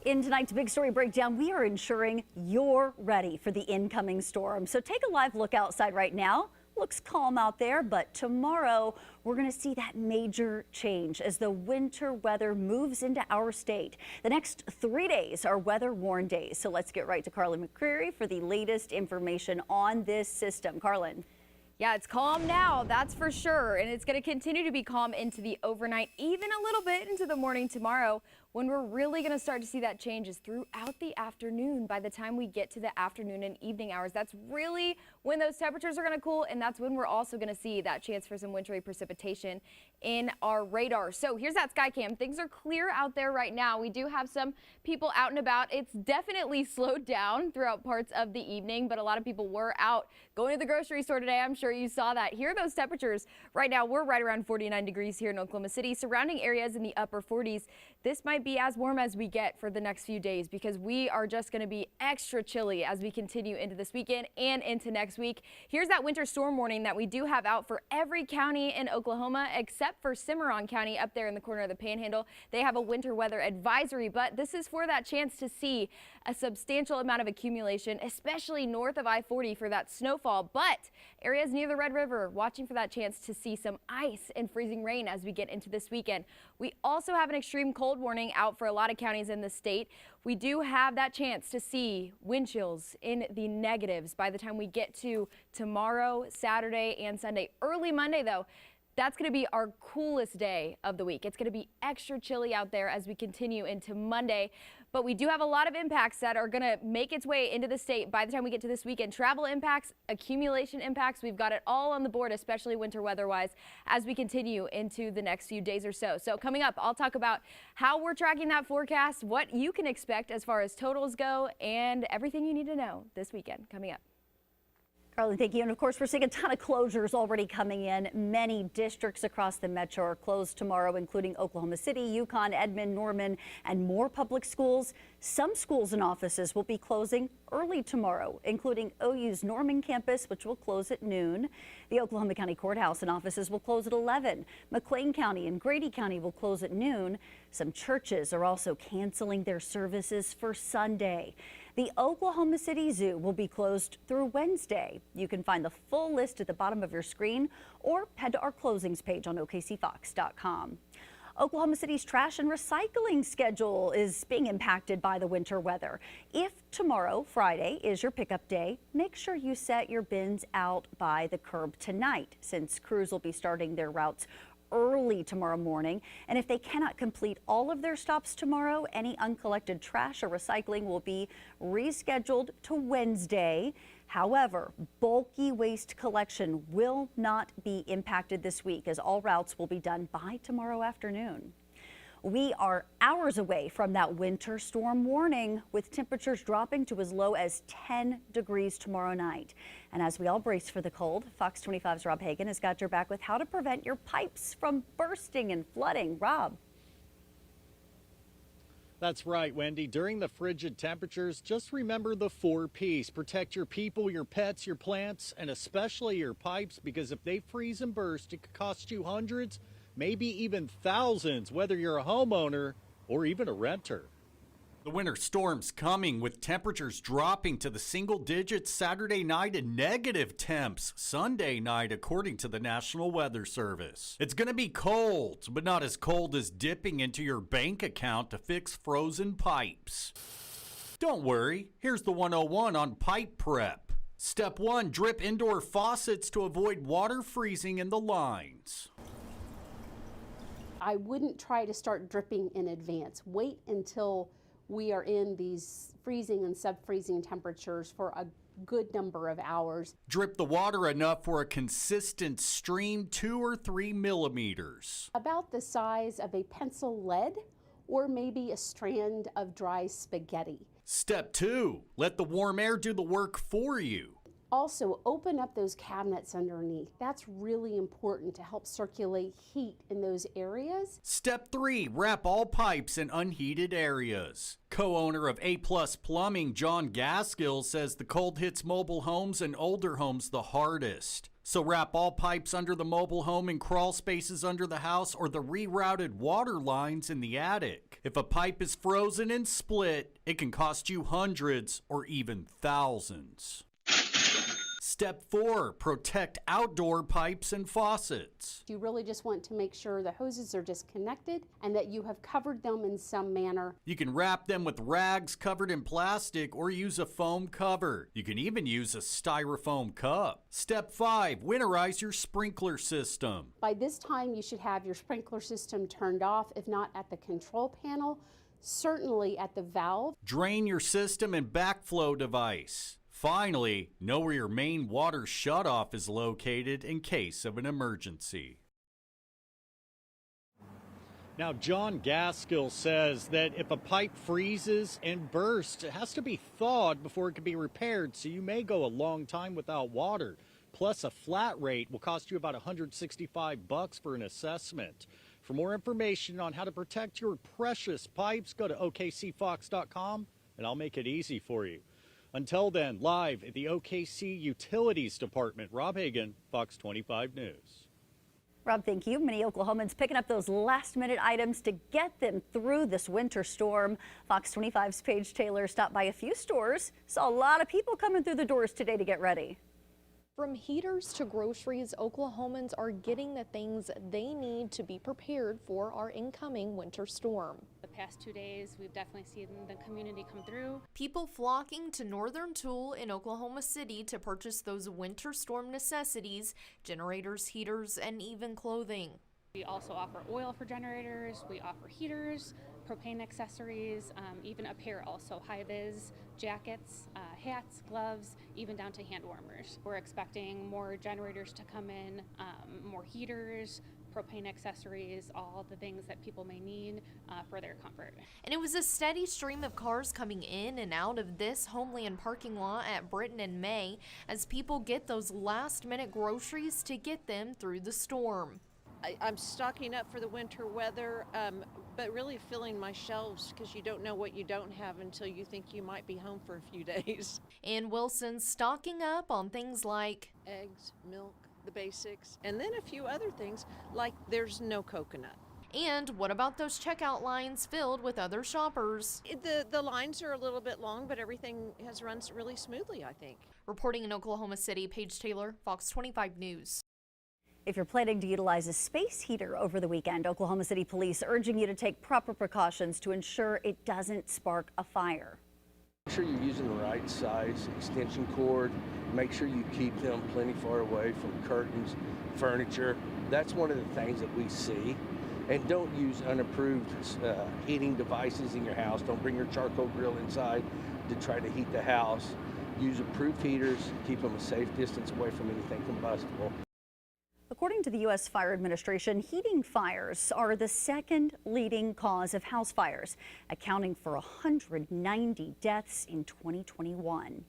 In tonight's Big Story Breakdown, we are ensuring you're ready for the incoming storm. So take a live look outside right now. Looks calm out there, but tomorrow we're going to see that major change as the winter weather moves into our state. The next 3 days are weather worn days. So let's get right to Carlin McCreary for the latest information on this system. Carlin. Yeah, it's calm now, that's for sure. And it's going to continue to be calm into the overnight, even a little bit into the morning tomorrow. When we're really going to start to see that change is throughout the afternoon. By the time we get to the afternoon and evening hours, that's really when those temperatures are going to cool. And that's when we're also going to see that chance for some wintry precipitation in our radar. So here's that sky cam. Things are clear out there right now. We do have some people out and about. It's definitely slowed down throughout parts of the evening, but a lot of people were out going to the grocery store today. I'm sure you saw that. Here are those temperatures right now. We're right around 49 degrees here in Oklahoma City. Surrounding areas in the upper 40s. This might be as warm as we get for the next few days because we are just going to be extra chilly as we continue into this weekend and into next week. Here's that winter storm warning that we do have out for every county in Oklahoma except for Cimarron County up there in the corner of the Panhandle. They have a winter weather advisory, but this is for that chance to see a substantial amount of accumulation, especially north of I-40 for that snowfall. But areas near the Red River watching for that chance to see some ice and freezing rain as we get into this weekend. We also have an extreme cold warning out for a lot of counties in the state. We do have that chance to see wind chills in the negatives by the time we get to tomorrow, Saturday, and Sunday. Early Monday, though, that's going to be our coolest day of the week. It's going to be extra chilly out there as we continue into Monday. But we do have a lot of impacts that are going to make its way into the state by the time we get to this weekend. Travel impacts, accumulation impacts. We've got it all on the board, especially winter weather-wise, as we continue into the next few days or so. So coming up, I'll talk about how we're tracking that forecast, what you can expect as far as totals go, and everything you need to know this weekend coming up. Carlin, thank you. And of course, we're seeing a ton of closures already coming in. Many districts across the metro are closed tomorrow, including Oklahoma City, Yukon, Edmond, Norman, and more public schools. Some schools and offices will be closing early tomorrow, including OU's Norman campus, which will close at noon. The Oklahoma County Courthouse and offices will close at 11. McLean County and Grady County will close at noon. Some churches are also canceling their services for Sunday. The Oklahoma City Zoo will be closed through Wednesday. You can find the full list at the bottom of your screen or head to our closings page on OKCFox.com. Oklahoma City's trash and recycling schedule is being impacted by the winter weather. If tomorrow, Friday, is your pickup day, make sure you set your bins out by the curb tonight, since crews will be starting their routes early tomorrow morning. And if they cannot complete all of their stops tomorrow, any uncollected trash or recycling will be rescheduled to Wednesday. However, bulky waste collection will not be impacted this week, as all routes will be done by tomorrow afternoon. We are hours away from that winter storm warning, with temperatures dropping to as low as 10 degrees tomorrow night. And as we all brace for the cold, Fox 25's Rob Hagan has got your back with how to prevent your pipes from bursting and flooding. Rob. That's right, Wendy. During the frigid temperatures, just remember the 4 P's. Protect your people, your pets, your plants, and especially your pipes, because if they freeze and burst, it could cost you hundreds, maybe even thousands, whether you're a homeowner or even a renter. The winter storm's coming, with temperatures dropping to the single digits Saturday night and negative temps Sunday night, according to the National Weather Service. It's going to be cold, but not as cold as dipping into your bank account to fix frozen pipes. Don't worry, here's the 101 on pipe prep. Step 1, drip indoor faucets to avoid water freezing in the lines. I wouldn't try to start dripping in advance. Wait until we are in these freezing and sub-freezing temperatures for a good number of hours. Drip the water enough for a consistent stream, 2 or 3 millimeters. About the size of a pencil lead or maybe a strand of dry spaghetti. Step 2, let the warm air do the work for you. Also, open up those cabinets underneath. That's really important to help circulate heat in those areas. Step 3, wrap all pipes in unheated areas. Co-owner of A+ Plumbing, John Gaskill, says the cold hits mobile homes and older homes the hardest. So wrap all pipes under the mobile home in crawl spaces under the house or the rerouted water lines in the attic. If a pipe is frozen and split, it can cost you hundreds or even thousands. Step 4, protect outdoor pipes and faucets. You really just want to make sure the hoses are disconnected and that you have covered them in some manner. You can wrap them with rags covered in plastic or use a foam cover. You can even use a styrofoam cup. Step 5, winterize your sprinkler system. By this time, you should have your sprinkler system turned off, if not at the control panel, certainly at the valve. Drain your system and backflow device. Finally, know where your main water shutoff is located in case of an emergency. Now, John Gaskill says that if a pipe freezes and bursts, it has to be thawed before it can be repaired, so you may go a long time without water. Plus, a flat rate will cost you about $165 for an assessment. For more information on how to protect your precious pipes, go to OKCFox.com and I'll make it easy for you. Until then, live at the OKC Utilities Department, Rob Hagan, Fox 25 News. Rob, thank you. Many Oklahomans picking up those last-minute items to get them through this winter storm. Fox 25's Paige Taylor stopped by a few stores, saw a lot of people coming through the doors today to get ready. From heaters to groceries, Oklahomans are getting the things they need to be prepared for our incoming winter storm. The past 2 days, we've definitely seen the community come through. People flocking to Northern Tool in Oklahoma City to purchase those winter storm necessities, generators, heaters, and even clothing. We also offer oil for generators, we offer heaters, propane accessories, even apparel, so high-vis jackets, hats, gloves, even down to hand warmers. We're expecting more generators to come in, more heaters, propane accessories, all the things that people may need for their comfort. And it was a steady stream of cars coming in and out of this Homeland parking lot at Britton and May as people get those last-minute groceries to get them through the storm. I'm stocking up for the winter weather, but really filling my shelves because you don't know what you don't have until you think you might be home for a few days. And Wilson stocking up on things like Eggs, milk, the basics, and then a few other things like there's no coconut. And what about those checkout lines filled with other shoppers? The lines are a little bit long, but everything has run really smoothly, I think. Reporting in Oklahoma City, Paige Taylor, Fox 25 News. If you're planning to utilize a space heater over the weekend, Oklahoma City police urging you to take proper precautions to ensure it doesn't spark a fire. Make sure you're using the right size extension cord. Make sure you keep them plenty far away from curtains, furniture. That's one of the things that we see. And don't use unapproved heating devices in your house. Don't bring your charcoal grill inside to try to heat the house. Use approved heaters. Keep them a safe distance away from anything combustible. According to the U.S. Fire Administration, heating fires are the second leading cause of house fires, accounting for 190 deaths in 2021.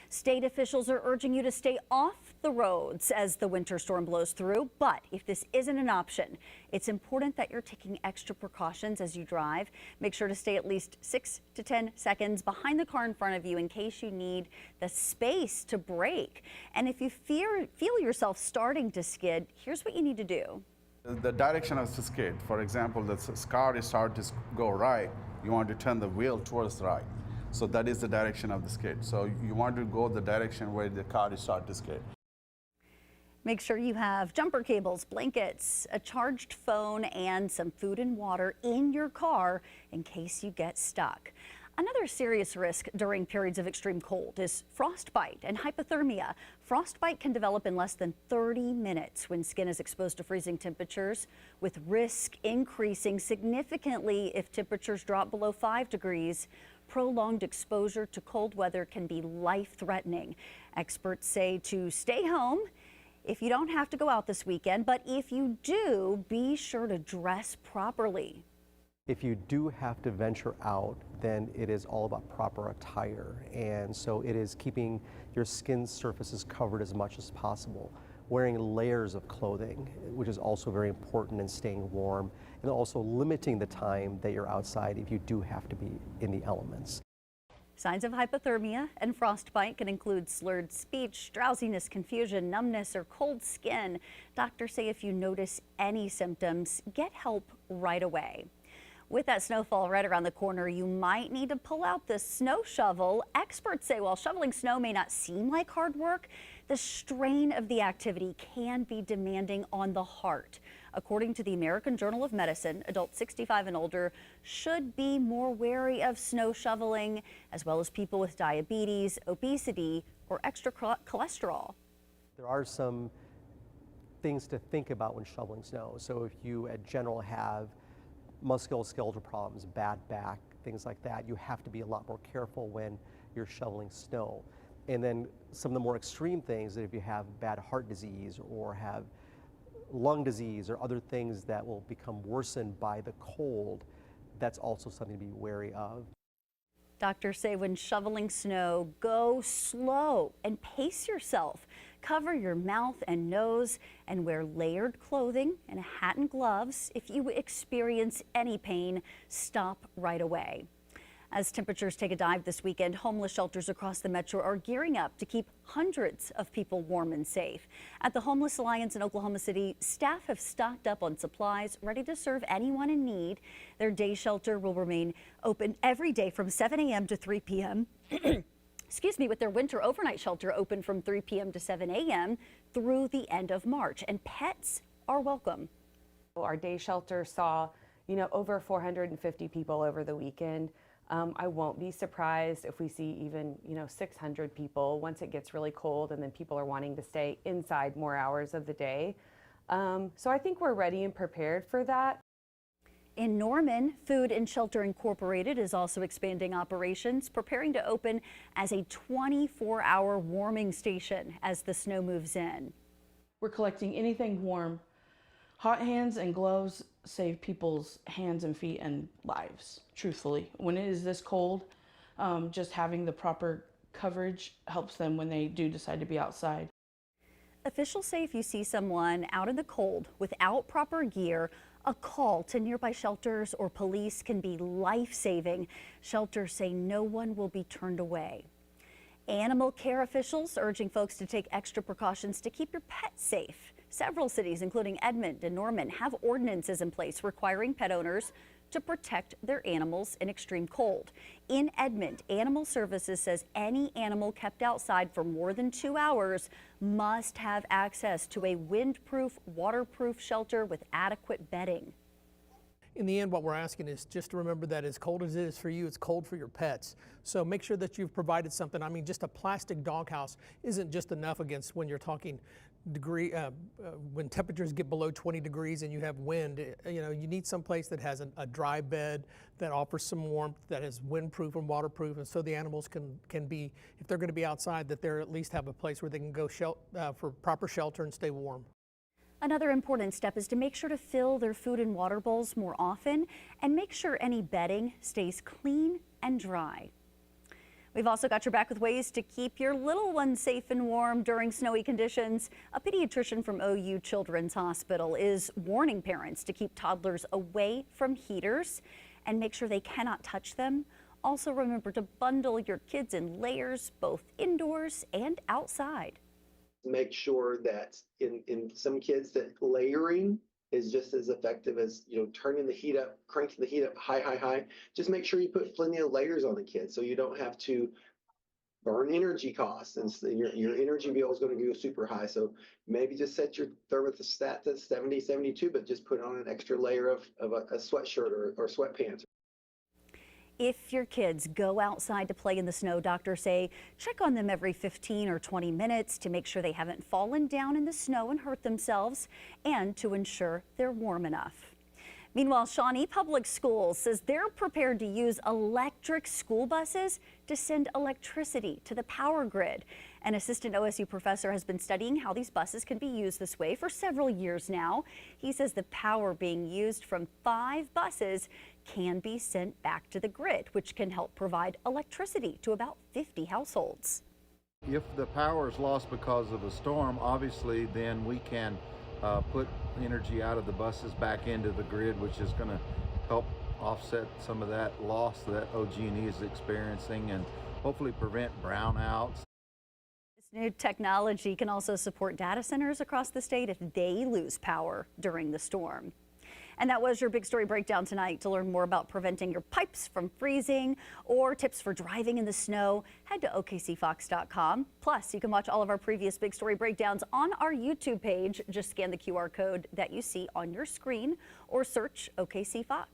State officials are urging you to stay off the roads as the winter storm blows through. But if this isn't an option, it's important that you're taking extra precautions as you drive. Make sure to stay at least 6 to 10 seconds behind the car in front of you in case you need the space to brake. And if you feel yourself starting to skid, here's what you need to do. The direction of the skid, for example, the car is starting to go right, you want to turn the wheel towards the right. So that is the direction of the skid. So you want to go the direction where the car is starting to skid. Make sure you have jumper cables, blankets, a charged phone, and some food and water in your car in case you get stuck. Another serious risk during periods of extreme cold is frostbite and hypothermia. Frostbite can develop in less than 30 minutes when skin is exposed to freezing temperatures, with risk increasing significantly if temperatures drop below 5 degrees. Prolonged exposure to cold weather can be life-threatening. Experts say to stay home if you don't have to go out this weekend, but if you do, be sure to dress properly. If you do have to venture out, then it is all about proper attire. And so it is keeping your skin surfaces covered as much as possible, wearing layers of clothing, which is also very important in staying warm, and also limiting the time that you're outside if you do have to be in the elements. Signs of hypothermia and frostbite can include slurred speech, drowsiness, confusion, numbness, or cold skin. Doctors say if you notice any symptoms, get help right away. With that snowfall right around the corner, you might need to pull out the snow shovel. Experts say while shoveling snow may not seem like hard work, the strain of the activity can be demanding on the heart. According to the American Journal of Medicine, adults 65 and older should be more wary of snow shoveling, as well as people with diabetes, obesity, or extra cholesterol. There are some things to think about when shoveling snow. So if you, in general, have musculoskeletal problems, bad back, things like that, you have to be a lot more careful when you're shoveling snow. And then some of the more extreme things, that if you have bad heart disease or have lung disease or other things that will become worsened by the cold, that's also something to be wary of. Doctors say when shoveling snow, go slow and pace yourself. Cover your mouth and nose and wear layered clothing and a hat and gloves. If you experience any pain, stop right away. As temperatures take a dive this weekend, homeless shelters across the metro are gearing up to keep hundreds of people warm and safe. At the Homeless Alliance in Oklahoma City, staff have stocked up on supplies, ready to serve anyone in need. Their day shelter will remain open every day from 7 a.m. to 3 p.m. Excuse me, with their winter overnight shelter open from 3 p.m. to 7 a.m. through the end of March. And pets are welcome. Our day shelter saw, over 450 people over the weekend. I won't be surprised if we see even, 600 people once it gets really cold and then people are wanting to stay inside more hours of the day. So I think we're ready and prepared for that. In Norman, Food and Shelter Incorporated is also expanding operations, preparing to open as a 24-hour warming station as the snow moves in. We're collecting anything warm. Hot hands and gloves save people's hands and feet and lives, truthfully. When it is this cold, just having the proper coverage helps them when they do decide to be outside. Officials say if you see someone out in the cold without proper gear, a call to nearby shelters or police can be life-saving. Shelters say no one will be turned away. Animal care officials urging folks to take extra precautions to keep your pet safe. Several cities, including Edmond and Norman, have ordinances in place requiring pet owners to protect their animals in extreme cold. In Edmond, Animal Services says any animal kept outside for more than 2 hours must have access to a windproof, waterproof shelter with adequate bedding. In the end, what we're asking is just to remember that as cold as it is for you, it's cold for your pets. So make sure that you've provided something. I mean, just a plastic doghouse isn't just enough against when you're talking when temperatures get below 20 degrees and you have wind. You need some place that has a dry bed that offers some warmth, that is windproof and waterproof, and so the animals can be, if they're going to be outside, that they at least have a place where they can go for proper shelter and stay warm. Another important step is to make sure to fill their food and water bowls more often and make sure any bedding stays clean and dry. We've also got your back with ways to keep your little ones safe and warm during snowy conditions. A pediatrician from OU Children's Hospital is warning parents to keep toddlers away from heaters and make sure they cannot touch them. Also remember to bundle your kids in layers both indoors and outside. Make sure that in some kids that layering is just as effective as, turning the heat up, cranking the heat up high. Just make sure you put plenty of layers on the kids so you don't have to burn energy costs, and so your energy bill is going to go super high. So maybe just set your thermostat to 70, 72, but just put on an extra layer of a sweatshirt or sweatpants. If your kids go outside to play in the snow, doctors say check on them every 15 or 20 minutes to make sure they haven't fallen down in the snow and hurt themselves, and to ensure they're warm enough. Meanwhile, Shawnee Public Schools says they're prepared to use electric school buses to send electricity to the power grid. An assistant OSU professor has been studying how these buses can be used this way for several years now. He says the power being used from 5 buses can be sent back to the grid, which can help provide electricity to about 50 households. If the power is lost because of a storm, obviously then we can put energy out of the buses back into the grid, which is going to help offset some of that loss that OG&E is experiencing and hopefully prevent brownouts. This new technology can also support data centers across the state if they lose power during the storm. And that was your big story breakdown tonight. To learn more about preventing your pipes from freezing or tips for driving in the snow, head to OKCFox.com. Plus, you can watch all of our previous big story breakdowns on our YouTube page. Just scan the QR code that you see on your screen or search OKC Fox.